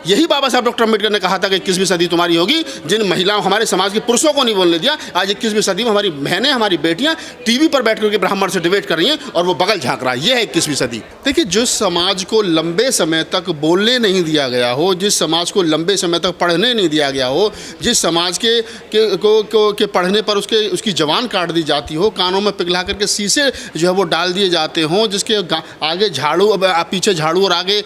यही बाबा साहब डॉक्टर अम्बेडकर ने कहा था कि 21वीं सदी तुम्हारी होगी जिन महिलाओं, हमारे समाज के पुरुषों को नहीं बोलने दिया। आज 21वीं सदी में हमारी बहनें, हमारी बेटियां टीवी पर बैठ करके ब्राह्मण से डिबेट कर रही हैं और वो बगल झांक रहा है। ये है 21वीं सदी। देखिए, जिस समाज को लंबे समय तक बोलने नहीं दिया गया हो, जिस समाज को लंबे समय तक पढ़ने नहीं दिया गया हो, जिस समाज के पढ़ने पर उसकी जवान काट दी जाती हो, कानों में पिघला करके शीशे जो है वो डाल दिए जाते हों, जिसके आगे झाड़ू, पीछे झाड़ू और आगे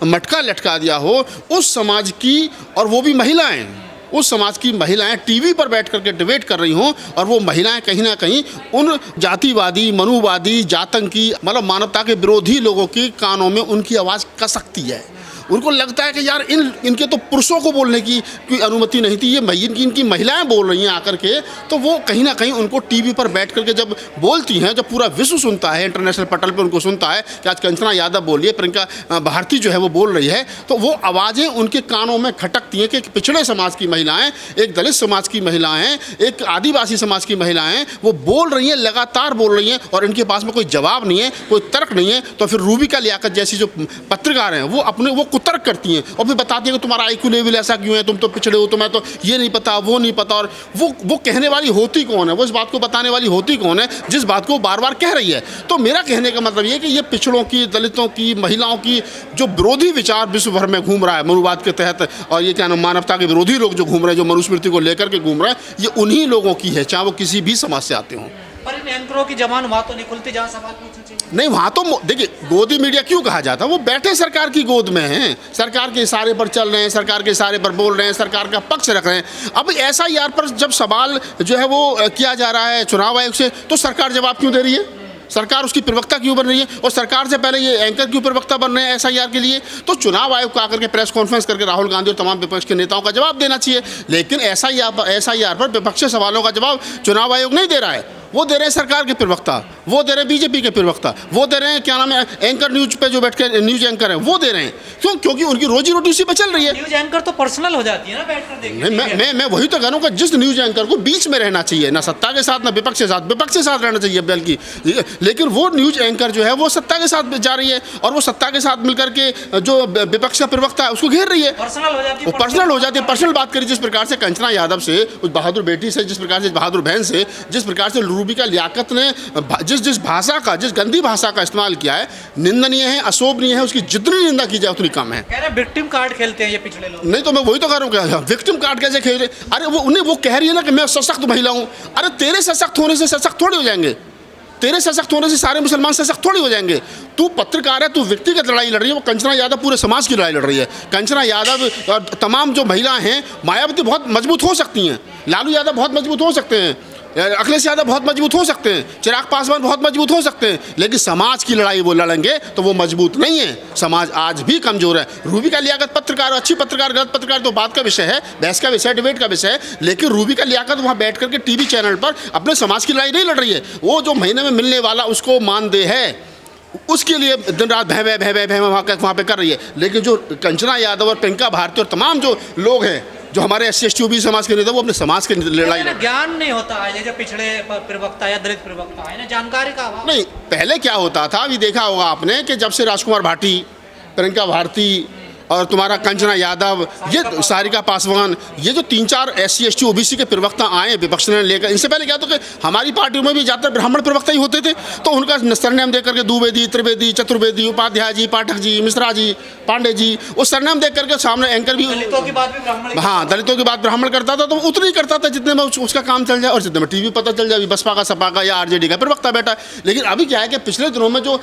मटका लटका दिया हो, उस समाज की, और वो भी महिलाएं, उस समाज की महिलाएं टीवी पर बैठ करके डिबेट कर रही हों, और वो महिलाएं कहीं ना कहीं उन जातिवादी, मनुवादी, जातंकी, मतलब मानवता के विरोधी लोगों के कानों में उनकी आवाज़ कसकती है। उनको लगता है कि यार इनके तो पुरुषों को बोलने की कोई अनुमति नहीं थी, ये इनकी महिलाएं बोल रही हैं आकर के, तो वो कहीं ना कहीं उनको टीवी पर बैठ करके जब बोलती हैं, जब पूरा विश्व सुनता है, इंटरनेशनल पटल पर उनको सुनता है कि आज कंचना यादव बोल रही है, प्रियंका भारती जो है वो बोल रही है, तो वो आवाज़ें उनके कानों में खटकती हैं कि एक पिछड़े समाज की महिलाएँ, एक दलित समाज की महिलाएँ, एक आदिवासी समाज की महिलाएँ वो बोल रही हैं, लगातार बोल रही हैं, और इनके पास में कोई जवाब नहीं है, कोई तर्क नहीं है। तो फिर रूबिका लियाकत जैसी जो पत्रकार हैं वो तर्क करती हैं और फिर बताती हैं कि तुम्हारा IQ लेवल ऐसा क्यों है, तुम तो पिछड़े हो, तुम्हें तो ये नहीं पता, वो नहीं पता। और वो कहने वाली होती कौन है, वो इस बात को बताने वाली होती कौन है जिस बात को बार बार कह रही है। तो मेरा कहने का मतलब ये है कि ये पिछड़ों की, दलितों की, महिलाओं की जो विरोधी विचार विश्व भर में घूम रहा है मनुवाद के तहत, और ये क्या नाम, मानवता के विरोधी लोग जो घूम रहे हैं, जो मनुस्मृति को लेकर के घूम रहे हैं, ये उन्हीं लोगों की है, चाहे वो किसी भी समाज से आते हों। पर इन एंकरों की जबान वहाँ तो नहीं खुलती जहाँ सवाल पूछना चाहिए। नहीं, वहाँ तो देखिए, गोदी मीडिया क्यों कहा जाता है, वो बैठे सरकार की गोद में हैं, सरकार के इशारे पर चल रहे हैं, सरकार के इशारे पर बोल रहे हैं, सरकार का पक्ष रख रहे हैं। अब SIR पर जब सवाल जो है वो किया जा रहा है चुनाव आयोग से, तो सरकार जवाब क्यों दे रही है, सरकार उसकी प्रवक्ता क्यों बन रही है, और सरकार से पहले ये एंकर क्यों प्रवक्ता बन रहे हैं SIR के लिए। तो चुनाव आयोग को आकर के प्रेस कॉन्फ्रेंस करके राहुल गांधी और तमाम विपक्ष के नेताओं का जवाब देना चाहिए, लेकिन SIR पर विपक्षी सवालों का जवाब चुनाव आयोग नहीं दे रहा है। वो दे रहे हैं सरकार के प्रवक्ता, वो दे रहे हैं BJP के प्रवक्ता, वो दे रहे हैं क्या नाम है एंकर न्यूज पे जो बैठ के न्यूज एंकर है वो दे रहे हैं। क्यों? क्योंकि उनकी रोजी रोटी उसी पे चल रही है। न्यूज एंकर तो पर्सनल हो जाती है ना बैठकर देखने। मैं वही तो कह रहा हूँ कि जिस न्यूज एंकर को बीच में रहना चाहिए, ना सत्ता के साथ ना विपक्ष के साथ, विपक्ष के साथ रहना चाहिए बल्कि, लेकिन वो न्यूज एंकर जो है वो सत्ता के साथ जा रही है, और वो सत्ता के साथ मिलकर के जो विपक्ष का प्रवक्ता है उसको घेर रही है, पर्सनल हो जाती है। पर्सनल बात करी जिस प्रकार से कंचना यादव से, उस बहादुर बेटी से, जिस प्रकार से बहादुर बहन से, जिस प्रकार से रूबिका लियाकत ने जिस भाषा का, जिस गंदी भाषा का इस्तेमाल किया है, निंदनीय है, अशोभनीय है, उसकी जितनी निंदा की जाए उतनी कम है। कह रहे विक्टिम कार्ड खेलते हैं ये पिछड़े लोग। नहीं तो मैं वही तो कह रहा हूँ, विक्टिम कार्ड कैसे खेल रहे? अरे वो कह रही है ना कि मैं सशक्त महिला हूँ। अरे तेरे सशक्त होने से सशक्त थोड़ी हो जाएंगे, तेरे सशक्त होने से सारे मुसलमान सशक्त थोड़ी हो जाएंगे। तू पत्रकार है, तू व्यक्तिगत लड़ाई लड़ रही है, वो कंचना यादव पूरे समाज की लड़ाई लड़ रही है। कंचना यादव और तमाम जो महिलाएं हैं, मायावती बहुत मजबूत हो सकती हैं, लालू यादव बहुत मजबूत हो सकते हैं, अखिलेश यादव बहुत मजबूत हो सकते हैं, चिराग पासवान बहुत मजबूत हो सकते हैं, लेकिन समाज की लड़ाई वो लड़ेंगे तो वो मजबूत नहीं है। समाज आज भी कमजोर है। रूबिका लियाकत पत्रकार, अच्छी पत्रकार, गलत पत्रकार तो बात का विषय है, बहस का विषय, डिबेट का विषय है, लेकिन रूबिका लियाकत वहाँ बैठ करके टीवी चैनल पर अपने समाज की लड़ाई नहीं लड़ रही है। वो जो महीने में मिलने वाला उसको मानदेय है, उसके लिए दिन रात भय वहाँ पे कर रही है। लेकिन जो कंचना यादव और प्रियंका भारती और तमाम जो लोग हैं, जो हमारे SC ST OBC समाज के नेता, वो अपने समाज के लड़ाई ज्ञान नहीं होता है, जैसे पिछड़े प्रवक्ता या दलित प्रवक्ता है ना, जानकारी का अभाव। नहीं, पहले क्या होता था, अभी देखा होगा आपने कि जब से राजकुमार भाटी, प्रियंका भारती और तुम्हारा कंचना यादव, ये सारिका पासवान, ये जो 3-4 SC ST OBC के प्रवक्ता आए विपक्ष ने लेकर, इनसे पहले क्या था कि हमारी पार्टियों में भी ज़्यादातर ब्राह्मण प्रवक्ता ही होते थे, तो उनका सरनेम देकर के द्विवेदी, त्रिवेदी, चतुर्वेदी, उपाध्याय जी, पाठक जी, मिश्रा जी, पांडे जी, वो सरनेम देख करके सामने एंकर भी, दलितों की बात भी ब्राह्मण, हाँ, दलितों की बात ब्राह्मण करता था, तो उतना ही करता था जितने में उसका काम चल जाए और जितने में टीवी पता चल जाए बसपा का, सपा का या RJD का प्रवक्ता बैठा। लेकिन अभी क्या है कि पिछले दिनों में जो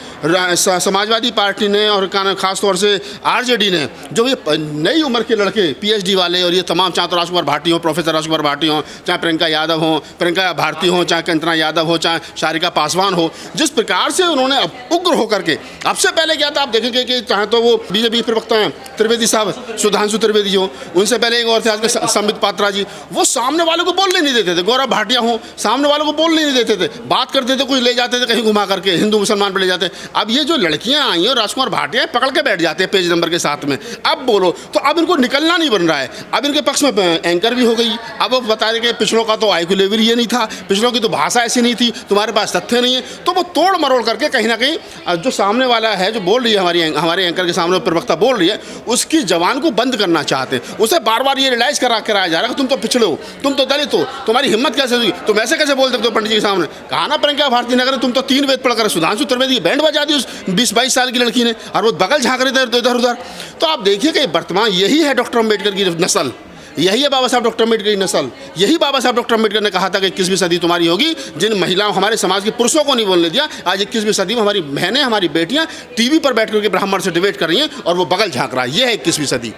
समाजवादी पार्टी ने और खासतौर से RJD ने, जो ये नई उम्र के लड़के PhD वाले और ये तमाम, चाहे तो राजकुमार भाटी हो, प्रोफेसर राजकुमार भाटी हो, चाहे प्रियंका यादव हो, प्रियंका भारती हो, चाहे कंचना यादव हो, चाहे सारिका पासवान हो, जिस प्रकार से उन्होंने उग्र होकर के, अब से पहले क्या था आप देखेंगे कि चाहे तो वो BJP प्रवक्ता हैं त्रिवेदी साहब, सुधांशु त्रिवेदी हो, उनसे पहले एक और थे आज के संबित पात्रा जी, वो सामने वाले को बोलने नहीं देते थे। गौरव भाटिया हो, सामने वालों को बोलने नहीं देते थे, बात करते थे, कुछ ले जाते थे कहीं घुमा करके, हिंदू मुसलमान पर ले जाते। अब ये जो लड़कियाँ आई हैं, राजकुमार भाटिया पकड़ के बैठ जाते हैं पेज नंबर के साथ में, अब बोलो, तो अब इनको निकलना नहीं बन रहा है। अब इनके पक्ष में एंकर भी हो गई। अब वो बता रहे कि पिछड़ों का तो आईक्यू लेवल ये नहीं था, पिछड़ों की तो भाषा ऐसी नहीं थी, तुम्हारे पास तथ्य नहीं है। तो वो तोड़ मरोड़ करके कहीं ना कहीं जो सामने वाला है, जो बोल रही है हमारे एंकर के सामने प्रवक्ता बोल रही है, उसकी जवान को बंद करना चाहते हैं। उसे बार बार ये रियलाइज कराया जा रहा है कि तुम तो पिछड़े हो, तुम तो दलित हो, तुम्हारी हिम्मत कैसे हुई, तुम ऐसे कैसे बोल सकते हो पंडित जी के सामने। कहा ना प्रियंका भारती नगर, तुम तो 3 वेद पढ़कर सुधांशु त्रिवेदी बैंड बजा दी उस 20-22 साल की लड़की ने, और वो बगल झाँक रहे थे इधर उधर। तो आप देखिए कि वर्तमान यही है डॉक्टर अम्बेडकर की नस्ल, यही है बाबा साहब डॉक्टर अम्बेडकर की नस्ल। यही बाबा साहब डॉक्टर अम्बेडकर ने कहा था कि 21वीं सदी तुम्हारी होगी जिन महिलाओं, हमारे समाज के पुरुषों को नहीं बोलने दिया। आज 21वीं सदी में हमारी बहनें, हमारी बेटियां टीवी पर बैठ करके ब्राह्मण से डिबेट कर रही हैं और वो बगल झाँक रहा है। ये है 21वीं सदी।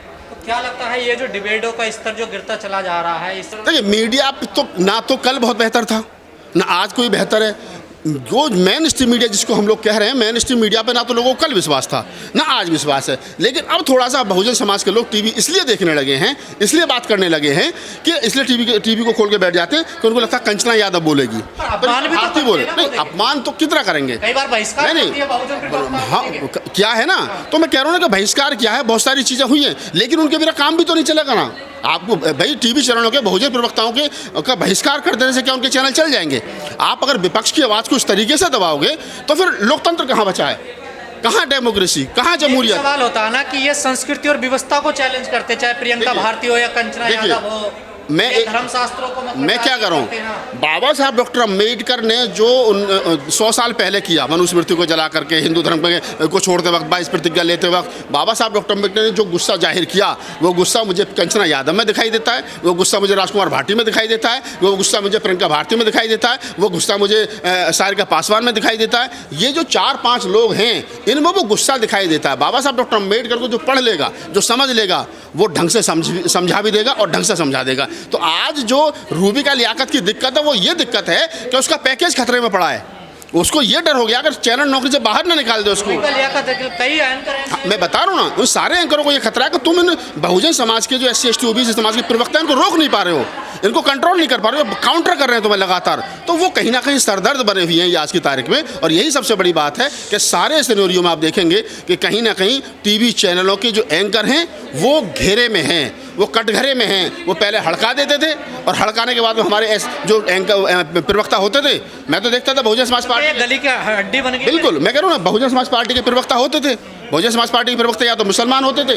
क्या लगता है ये जो डिबेटों का स्तर जो गिरता चला जा रहा है, इस देखिए, मीडिया तो ना तो कल बहुत बेहतर था, ना आज कोई बेहतर है। जो मेन स्ट्रीम मीडिया जिसको हम लोग कह रहे हैं, मेन स्ट्रीम मीडिया पे ना तो लोगों को कल विश्वास था, ना आज विश्वास है। लेकिन अब थोड़ा सा बहुजन समाज के लोग टीवी इसलिए देखने लगे हैं, इसलिए बात करने लगे हैं कि इसलिए टीवी को खोल के बैठ जाते हैं कि उनको लगता है कंचना यादव बोलेगी, अपमान भी तो भारती बोले। नहीं, अपमान तो कितना करेंगे, कई बार बहिष्कार करती है बहुजन प्रवक्ता। हाँ, क्या है ना, तो मैं कह रहा हूँ ना कि बहिष्कार क्या है, बहुत सारी चीज़ें हुई हैं, लेकिन उनके बिना काम भी तो नहीं चलेगा ना। आपको भाई टीवी चैनलों के बहुजन प्रवक्ताओं के का बहिष्कार कर देने से क्या उनके चैनल चल जाएंगे? आप अगर विपक्ष की आवाज़ को इस तरीके से दबाओगे तो फिर लोकतंत्र कहाँ बचा है, कहाँ डेमोक्रेसी, कहाँ जमहूरियत? सवाल होता है ना कि ये संस्कृति और व्यवस्था को चैलेंज करते, चाहे प्रियंका भारती हो या कंचना यादव हो, धर्मशास्त्रों को मैं क्या करूं? बाबा साहब डॉक्टर अम्बेडकर ने जो 100 साल पहले किया, मनुस्मृति को जला करके हिंदू धर्म को छोड़ते वक्त, 22 प्रतिज्ञा लेते वक्त, बाबा साहब डॉक्टर अम्बेडकर ने जो गुस्सा जाहिर किया, वो गुस्सा मुझे कंचना यादव में दिखाई देता है, वो गुस्सा मुझे राजकुमार भाटी में दिखाई देता है, वो गुस्सा मुझे प्रियंका भारती में दिखाई देता है, वो गुस्सा मुझे सारिका पासवान में दिखाई देता है। ये जो 4-5 लोग हैं, इनमें वो गुस्सा दिखाई देता है। बाबा साहब डॉक्टर अम्बेडकर को जो पढ़ लेगा, जो समझ लेगा, वो ढंग से समझा भी देगा और ढंग से समझा देगा। तो आज जो रूबी का लियाकत की दिक्कत है, वो ये दिक्कत है कि उसका पैकेज खतरे में पड़ा है। उसको ये डर हो गया अगर चैनल नौकरी से बाहर ना निकाल दे उसको। कई एंकर मैं बता रहा हूँ ना, उन सारे एंकरों को ये खतरा है कि तुम इन बहुजन समाज के जो SC ST OBC समाज के प्रवक्ता, इनको रोक नहीं पा रहे हो, इनको कंट्रोल नहीं कर पा रहे हो, काउंटर कर रहे हैं तुम्हें लगातार। तो वो कहीं ना कहीं सरदर्द बने हुए हैं ये आज की तारीख में। और यही सबसे बड़ी बात है कि सारे सिनेरियो में आप देखेंगे कि कहीं ना कहीं टीवी चैनलों के जो एंकर हैं वो घेरे में हैं, वो कटघरे में हैं। वो पहले हड़का देते थे और हड़काने के बाद में हमारे जो एंकर प्रवक्ता होते थे, मैं तो देखता था बहुजन समाज पार्टी गली की हड्डी बन गई। बिल्कुल, मैं कह रहा हूँ ना, बहुजन समाज पार्टी के प्रवक्ता होते थे। बहुजन समाज पार्टी के प्रवक्ता या तो मुसलमान होते थे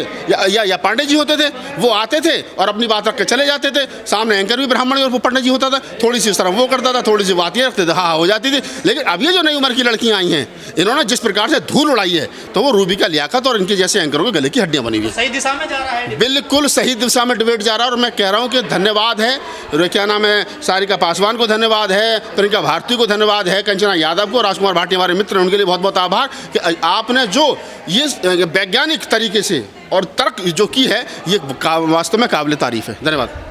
या पांडे जी होते थे। वो आते थे और अपनी बात रख के चले जाते थे। सामने एंकर भी ब्राह्मण और वो पंडित जी होता था, थोड़ी सी उस तरह वो करता था, थोड़ी सी बात ये रखते थे, हाँ हो जाती थी। लेकिन अब ये जो नई उम्र की लड़कियां आई हैं, इन्होंने जिस प्रकार से धूल उड़ाई है, तो वो रूबी का लियाकत और इनके जैसे एंकरों के गले की हड्डियां बनी हुई है। सही दिशा में जा रहा है, बिल्कुल सही दिशा में डिबेट जा रहा है। और मैं कह रहा हूँ कि धन्यवाद है, क्या नाम है, सारिका पासवान को धन्यवाद है, प्रियंका भारती को धन्यवाद है, कंचना यादव को, राजकुमार भाटी हमारे मित्र हैं, उनके लिए बहुत बहुत आभार कि आपने जो ये वैज्ञानिक तरीके से और तर्क जो की है, ये वास्तव में काबिल तारीफ है। धन्यवाद।